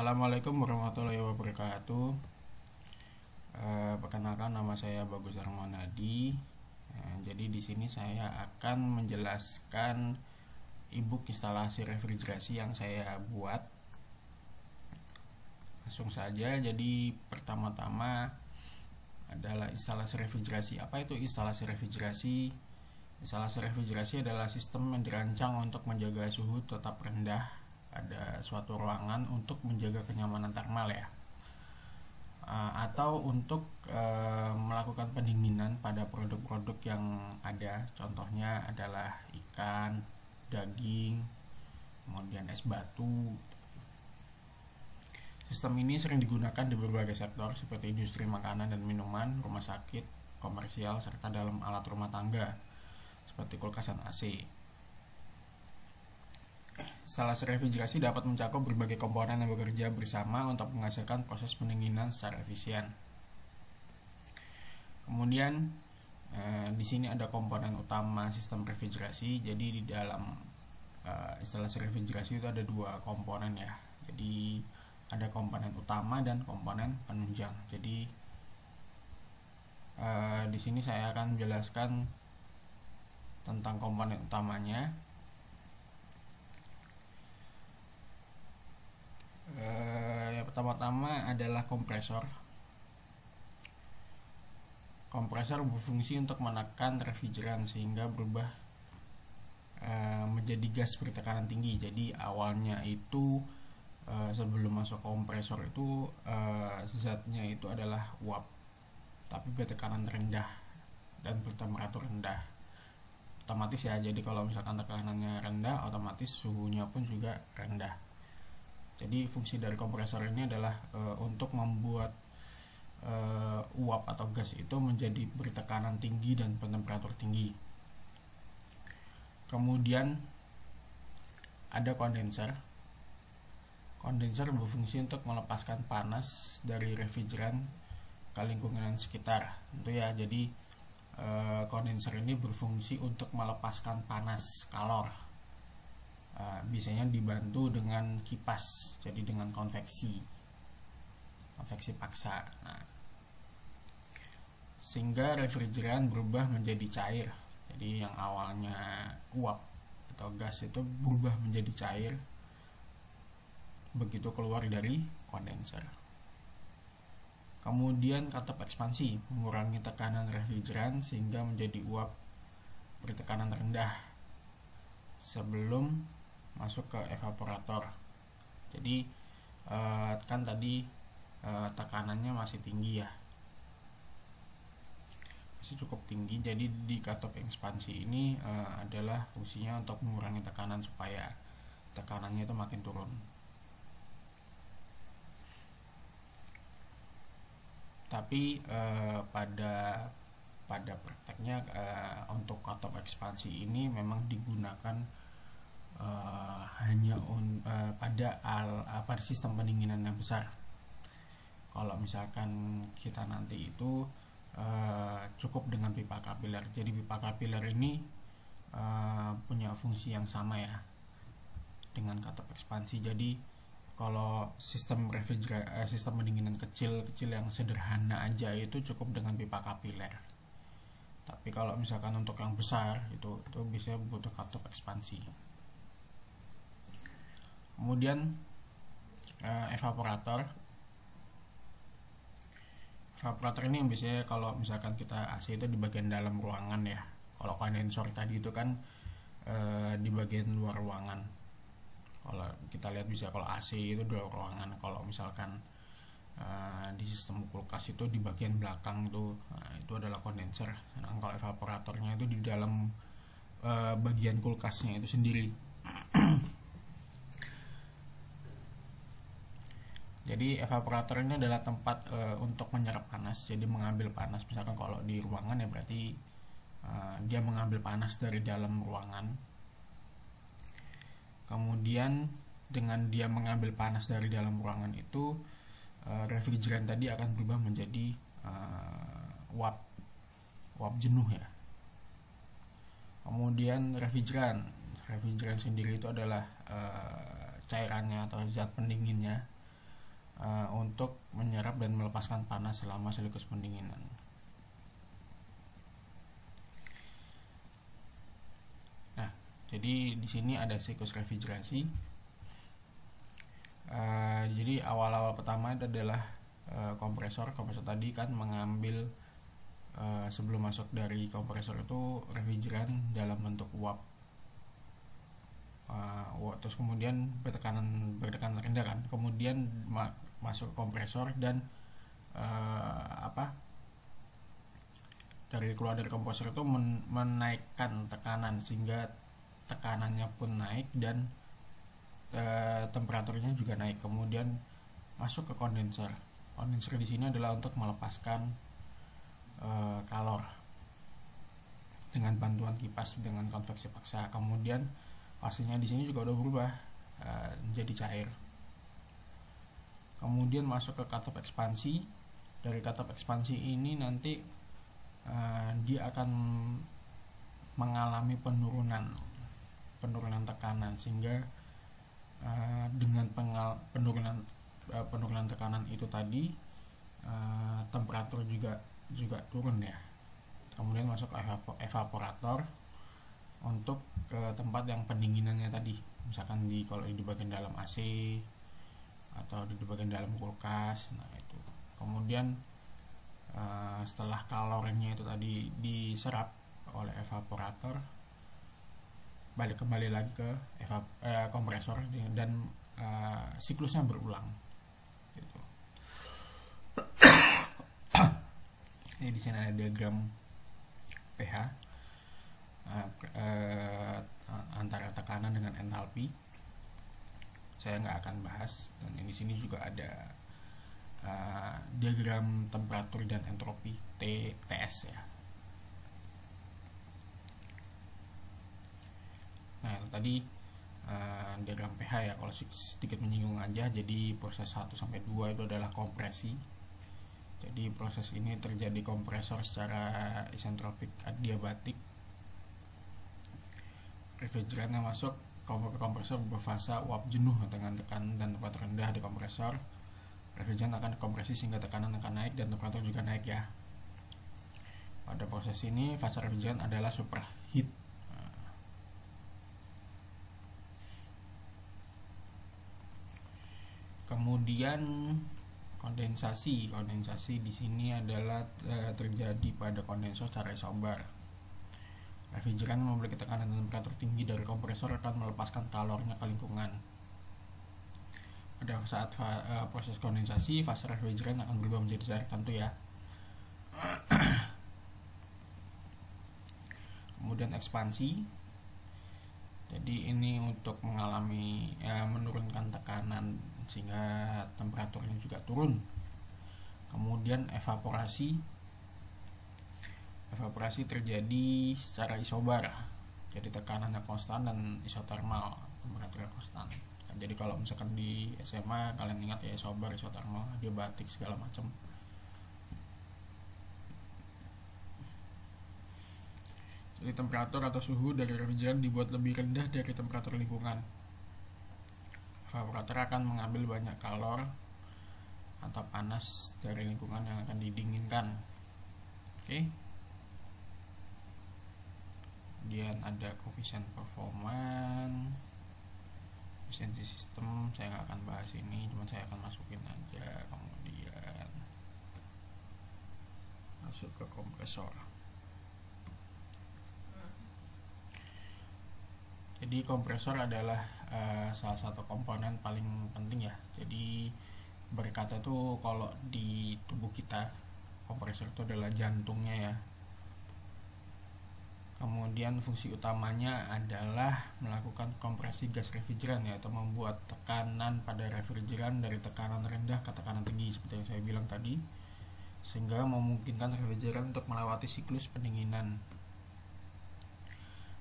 Assalamualaikum warahmatullahi wabarakatuh. Perkenalkan, nama saya Bagus Armanadi. Jadi di sini saya akan menjelaskan ebook instalasi refrigerasi yang saya buat. Langsung saja. Jadi pertama-tama adalah instalasi refrigerasi. Apa itu instalasi refrigerasi? Instalasi refrigerasi adalah sistem yang dirancang untuk menjaga suhu tetap rendah pada suatu ruangan untuk menjaga kenyamanan termal ya, atau untuk melakukan pendinginan pada produk-produk yang ada. Contohnya adalah ikan, daging, kemudian es batu. Sistem ini sering digunakan di berbagai sektor seperti industri makanan dan minuman, rumah sakit, komersial, serta dalam alat rumah tangga seperti kulkas dan AC. Instalasi refrigerasi dapat mencakup berbagai komponen yang bekerja bersama untuk menghasilkan proses pendinginan secara efisien. Kemudian di sini ada komponen utama sistem refrigerasi. Jadi di dalam instalasi refrigerasi itu ada dua komponen ya. Jadi ada komponen utama dan komponen penunjang. Jadi di sini saya akan menjelaskan tentang komponen utamanya. Yang pertama-tama adalah kompresor. Kompresor berfungsi untuk menekan refrigeran sehingga berubah menjadi gas bertekanan tinggi. Jadi awalnya itu sebelum masuk kompresor itu zatnya itu adalah uap, tapi bertekanan rendah dan bertemperatur rendah. Otomatis ya, jadi kalau misalkan tekanannya rendah, otomatis suhunya pun juga rendah. Jadi fungsi dari kompresor ini adalah untuk membuat uap atau gas itu menjadi bertekanan tinggi dan bertemperatur tinggi. Kemudian ada kondenser. Kondenser berfungsi untuk melepaskan panas dari refrigeran ke lingkungan sekitar. Tentu ya, jadi kondenser ini berfungsi untuk melepaskan panas, kalor. Biasanya dibantu dengan kipas, jadi dengan konveksi paksa. Sehingga refrigeran berubah menjadi cair. Jadi yang awalnya uap atau gas itu berubah menjadi cair begitu keluar dari kondenser. Kemudian katup ekspansi mengurangi tekanan refrigeran sehingga menjadi uap bertekanan rendah sebelum masuk ke evaporator. Jadi kan tadi tekanannya masih tinggi ya, masih cukup tinggi. Jadi di katup ekspansi ini adalah fungsinya untuk mengurangi tekanan supaya tekanannya itu makin turun. Tapi pada prakteknya untuk katup ekspansi ini memang digunakan hanya pada sistem pendinginan yang besar. Kalau misalkan kita nanti itu cukup dengan pipa kapiler. Jadi pipa kapiler ini punya fungsi yang sama ya dengan katup ekspansi. Jadi kalau sistem pendinginan kecil yang sederhana aja itu cukup dengan pipa kapiler. Tapi kalau misalkan untuk yang besar itu bisa butuh katup ekspansi. Kemudian evaporator ini yang biasanya kalau misalkan kita AC itu di bagian dalam ruangan ya. Kalau kondensor tadi itu kan di bagian luar ruangan. Kalau kita lihat bisa, kalau AC itu di luar ruangan. Kalau misalkan di sistem kulkas itu di bagian belakang tuh, itu adalah kondenser. Nah, kalau evaporatornya itu di dalam bagian kulkasnya itu sendiri. Jadi evaporator ini adalah tempat untuk menyerap panas, jadi mengambil panas. Misalkan kalau di ruangan ya berarti dia mengambil panas dari dalam ruangan. Kemudian dengan dia mengambil panas dari dalam ruangan itu, refrigeran tadi akan berubah menjadi uap jenuh ya. Kemudian refrigeran sendiri itu adalah cairannya atau zat pendinginnya. untuk menyerap dan melepaskan panas selama siklus pendinginan. Nah, jadi di sini ada siklus refrigerasi. Jadi awal-awal pertama itu adalah kompresor tadi kan mengambil sebelum masuk dari kompresor itu refrigeran dalam bentuk uap. Terus kemudian bertekanan rendah kan, kemudian masuk ke kompresor dan keluar dari kompresor itu menaikkan tekanan sehingga tekanannya pun naik dan temperaturnya juga naik. Kemudian masuk ke kondenser. Kondenser di sini adalah untuk melepaskan kalor dengan bantuan kipas dengan konveksi paksa. Kemudian hasilnya di sini juga udah berubah menjadi cair. Kemudian masuk ke katop ekspansi. Dari katop ekspansi ini nanti dia akan mengalami penurunan tekanan sehingga dengan penurunan tekanan itu tadi temperatur juga turun ya. Kemudian masuk ke evaporator untuk ke tempat yang pendinginannya tadi, misalkan kalau di bagian dalam AC atau di bagian dalam kulkas. Nah itu kemudian setelah kalornya itu tadi diserap oleh evaporator, balik kembali lagi ke kompresor dan siklusnya berulang gitu. Ini di sini ada diagram pH antara tekanan dengan entalpi. Saya nggak akan bahas. Dan di sini juga ada diagram temperatur dan entropi TS ya. Nah itu tadi diagram pH ya. Kalau sedikit menyinggung aja, jadi proses 1 sampai 2 itu adalah kompresi. Jadi proses ini terjadi kompresor secara isentropik adiabatik. Refrigeran yang masuk ke kompresor berfase uap jenuh dengan tekanan dan temperatur rendah di kompresor. Refrigeran akan dikompresi sehingga tekanan akan naik dan temperatur juga naik ya. Pada proses ini fase refrigeran adalah superheat. Kemudian kondensasi di sini adalah terjadi pada kondensor secara isobar. Refrigeran memiliki tekanan dan temperatur tinggi dari kompresor akan melepaskan kalornya ke lingkungan. Pada saat proses kondensasi, fase refrigeran akan berubah menjadi cair tentu ya. Kemudian ekspansi. Jadi ini untuk menurunkan tekanan sehingga temperaturnya juga turun. Kemudian evaporasi terjadi secara isobar. Jadi tekanannya konstan dan isotermal, temperaturnya konstan. Jadi kalau misalkan di SMA kalian ingat ya, isobar, isotermal, adiabatik segala macam. Jadi temperatur atau suhu dari refrigeran dibuat lebih rendah dari temperatur lingkungan. Evaporator akan mengambil banyak kalor atau panas dari lingkungan yang akan didinginkan. Oke. Kemudian ada koefisien performance, efisiensi sistem. Saya nggak akan bahas ini, cuma saya akan masukin aja. Kemudian masuk ke kompresor. Jadi kompresor adalah salah satu komponen paling penting ya. Jadi berkata itu kalau di tubuh kita, kompresor itu adalah jantungnya ya. Kemudian fungsi utamanya adalah melakukan kompresi gas refrigeran ya, atau membuat tekanan pada refrigeran dari tekanan rendah ke tekanan tinggi seperti yang saya bilang tadi, sehingga memungkinkan refrigeran untuk melewati siklus pendinginan.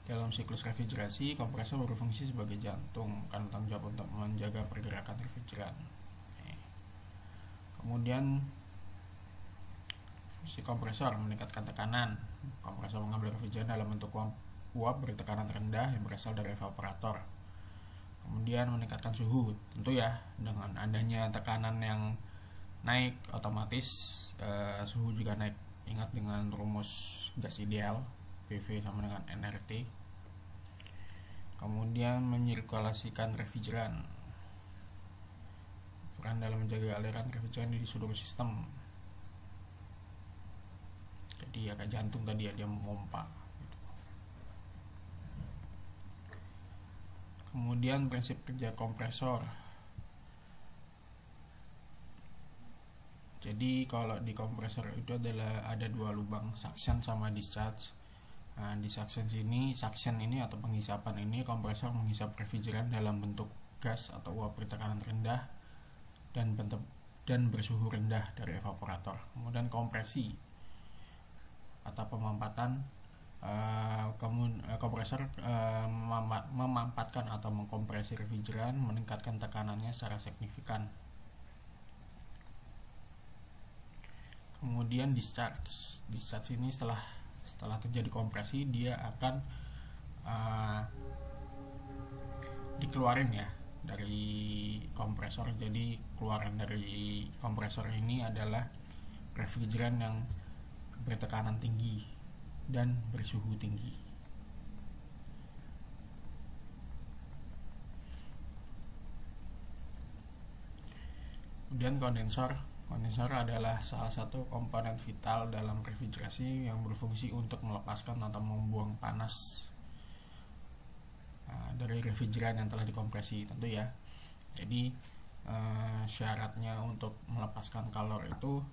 Dalam siklus refrigerasi, kompresor berfungsi sebagai jantung karena tanggung jawab untuk menjaga pergerakan refrigeran. Kemudian fungsi kompresor meningkatkan tekanan. Kompresor mengambil refrigeran dalam bentuk uap bertekanan rendah yang berasal dari evaporator. Kemudian meningkatkan suhu, tentu ya dengan adanya tekanan yang naik otomatis suhu juga naik. Ingat dengan rumus gas ideal, PV sama dengan nRT. Kemudian menyirkulasikan refrigeran, peran dalam menjaga aliran refrigeran di seluruh sistem. Jadi agak jantung tadi ya, dia memompa gitu. Kemudian prinsip kerja kompresor. Jadi kalau di kompresor itu adalah ada dua lubang, suction sama discharge. Nah, di suction ini atau penghisapan ini, kompresor menghisap refrigeran dalam bentuk gas atau uap bertekanan rendah dan bersuhu rendah dari evaporator. Kemudian kompresi atau pemampatan, kompresor memampatkan atau mengkompresi refrigeran, meningkatkan tekanannya secara signifikan. Kemudian discharge ini setelah terjadi kompresi, dia akan dikeluarin ya dari kompresor. Jadi keluaran dari kompresor ini adalah refrigeran yang bertekanan tinggi dan bersuhu tinggi. Kemudian kondensor adalah salah satu komponen vital dalam refrigerasi yang berfungsi untuk melepaskan atau membuang panas dari refrigeran yang telah dikompresi, tentu ya. Jadi syaratnya untuk melepaskan kalor itu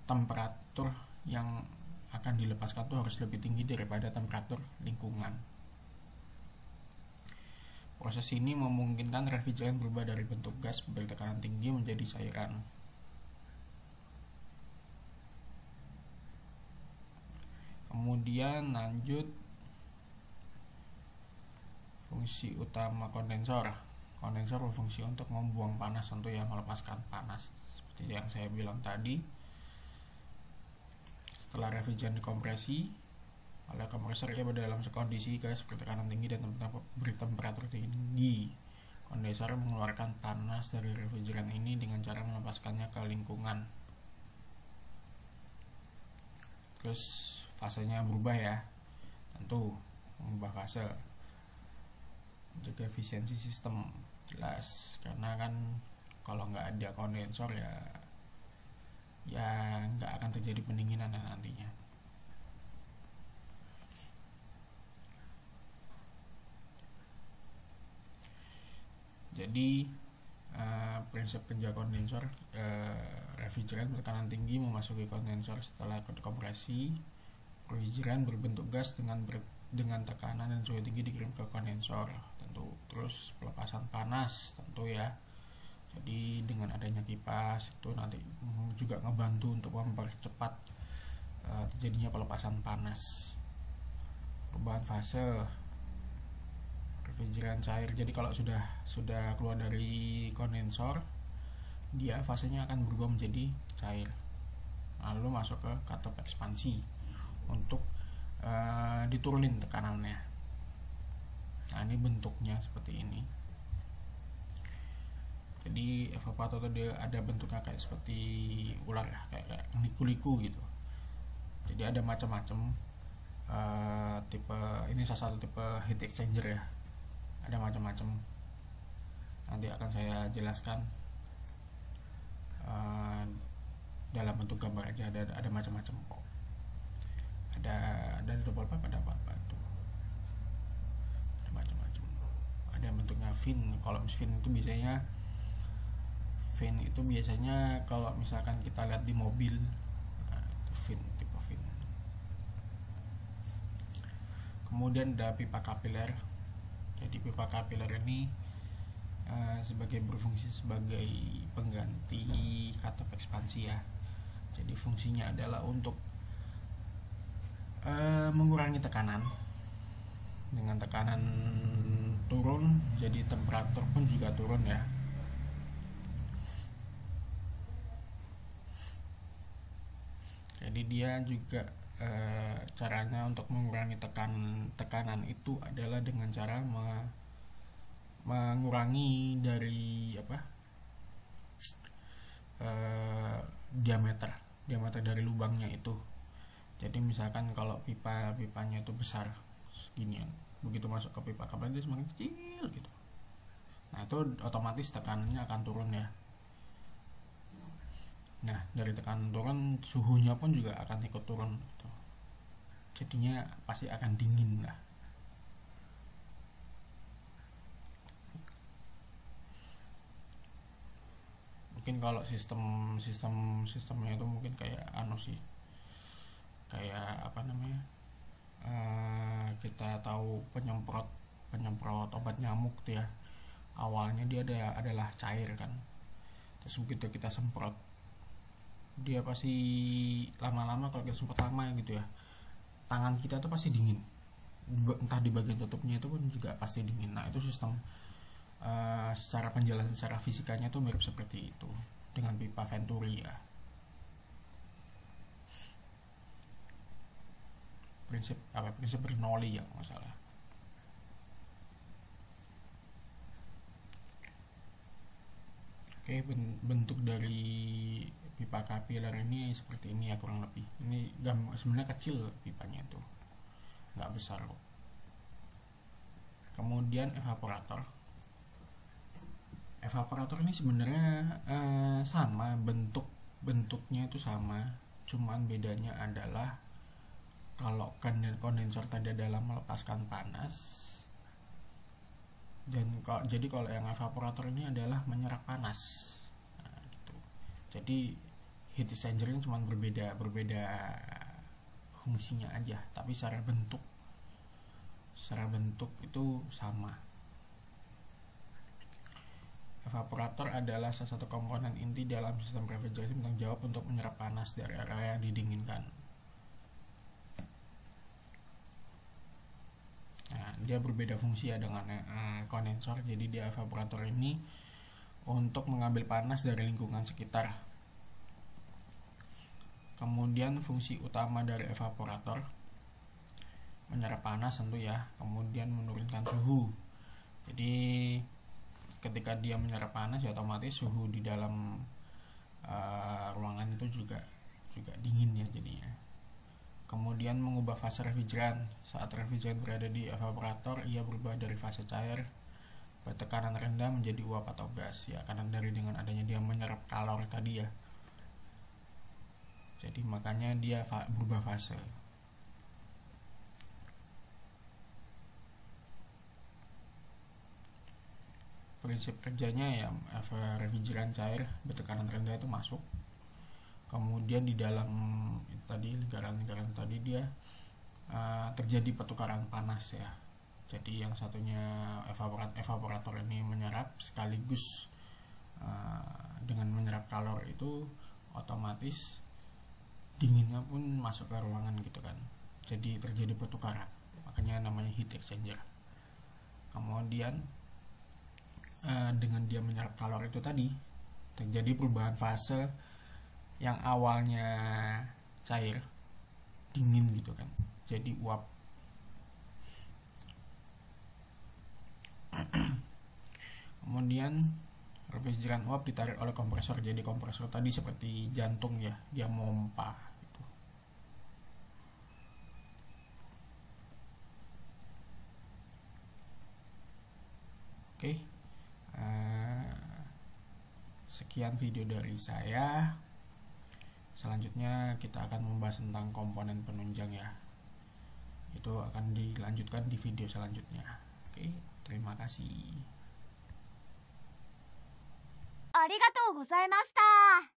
temperatur yang akan dilepaskan itu harus lebih tinggi daripada temperatur lingkungan. Proses ini memungkinkan refrigeran berubah dari bentuk gas bertekanan tinggi menjadi cairan. Kemudian lanjut fungsi utama kondensor. Kondensor berfungsi untuk membuang panas, tentu ya, melepaskan panas seperti yang saya bilang tadi. Setelah refrigeran dikompresi oleh kompresor, ia berada dalam kondisi gas bertekanan tinggi dan bertemperatur tinggi. Kondensor mengeluarkan panas dari refrigeran ini dengan cara melepaskannya ke lingkungan. Terus fasenya berubah ya, tentu mengubah fase. Jaga efisiensi sistem, jelas, karena kan kalau nggak ada kondensor ya nggak akan terjadi pendinginan nantinya. Jadi prinsip kerja kondensor, refrigeran bertekanan tinggi memasuki kondensor setelah kompresi. Refrigeran berbentuk gas dengan tekanan dan suhu tinggi dikirim ke kondensor, tentu. Terus pelepasan panas, tentu ya. Jadi dengan adanya kipas itu nanti juga ngebantu untuk mempercepat terjadinya pelepasan panas. Perubahan fase refrigeran cair. Jadi kalau sudah keluar dari kondensor, dia fasenya akan berubah menjadi cair, lalu masuk ke katop ekspansi untuk diturunin tekanannya. Nah, ini bentuknya seperti ini. Jadi evaporator itu dia ada bentuknya kayak seperti ular ya, kayak liku-liku gitu. Jadi ada macam-macam tipe, ini salah satu tipe heat exchanger ya. Ada macam-macam, nanti akan saya jelaskan dalam bentuk gambar aja. Ada macam-macam kok. Ada double pipe, ada apa itu, ada macam-macam. Ada yang bentuknya fin. Kalau fin itu biasanya kalau misalkan kita lihat di mobil, nah, itu fin, tipe fin. Kemudian ada pipa kapiler. Jadi pipa kapiler ini berfungsi sebagai pengganti katop ekspansi ya. Jadi fungsinya adalah untuk mengurangi tekanan. Dengan tekanan turun, jadi temperatur pun juga turun ya. Jadi dia juga caranya untuk mengurangi tekanan itu adalah dengan cara mengurangi dari diameter diameter dari lubangnya itu. Jadi misalkan kalau pipanya itu besar seginian, begitu masuk ke pipa kapal dia semakin kecil gitu. Nah itu otomatis tekanannya akan turun ya. Nah dari tekanan turun, suhunya pun juga akan ikut turun gitu. Jadinya pasti akan dingin lah. Mungkin kalau sistemnya itu mungkin kayak sih, kayak kita tahu penyemprot obat nyamuk tuh ya, awalnya dia adalah cair kan, terus begitu kita semprot dia pasti lama-lama, kalau kita semprot lama gitu ya, tangan kita tuh pasti dingin, entah di bagian tutupnya itu pun juga pasti dingin. Nah itu sistem secara penjelasan secara fisikanya tuh mirip seperti itu dengan pipa Venturi ya. Prinsip Bernoulli ya kalau nggak salah. Oke, bentuk dari pipa kapiler ini seperti ini ya kurang lebih. Ini sebenarnya kecil pipanya tuh, nggak besar kok. Kemudian evaporator ini sebenarnya sama, bentuknya itu sama, cuman bedanya adalah kalau kondensor tadi adalah melepaskan panas, dan jadi kalau yang evaporator ini adalah menyerap panas. Nah, gitu. Jadi heat exchanger ini cuma berbeda fungsinya aja, tapi secara bentuk itu sama. Evaporator adalah salah satu komponen inti dalam sistem refrigerasi bertanggung jawab untuk menyerap panas dari area yang didinginkan. Nah, dia berbeda fungsi ya dengan kondensor. Jadi di evaporator ini untuk mengambil panas dari lingkungan sekitar. Kemudian fungsi utama dari evaporator menyerap panas tentu ya, kemudian menurunkan suhu. Jadi ketika dia menyerap panas ya otomatis suhu di dalam ruangan itu juga dingin ya jadinya. Kemudian mengubah fase refrigeran. Saat refrigeran berada di evaporator, ia berubah dari fase cair bertekanan rendah menjadi uap atau gas ya, karena dengan adanya dia menyerap kalor tadi ya. Jadi makanya dia berubah fase. Prinsip kerjanya ya, refrigeran cair bertekanan rendah itu masuk, kemudian di dalam lingkaran tadi dia terjadi pertukaran panas ya. Jadi yang satunya evaporator ini menyerap sekaligus dengan menyerap kalor itu otomatis dinginnya pun masuk ke ruangan gitu kan. Jadi terjadi pertukaran, makanya namanya heat exchanger. Kemudian dengan dia menyerap kalor itu tadi terjadi perubahan fase yang awalnya cair dingin gitu kan, jadi uap. Kemudian refrigeran uap ditarik oleh kompresor. Jadi kompresor tadi seperti jantung ya, dia mompa gitu. Oke, sekian video dari saya. Selanjutnya kita akan membahas tentang komponen penunjang ya. Itu akan dilanjutkan di video selanjutnya. Oke, terima kasih. ありがとうございました。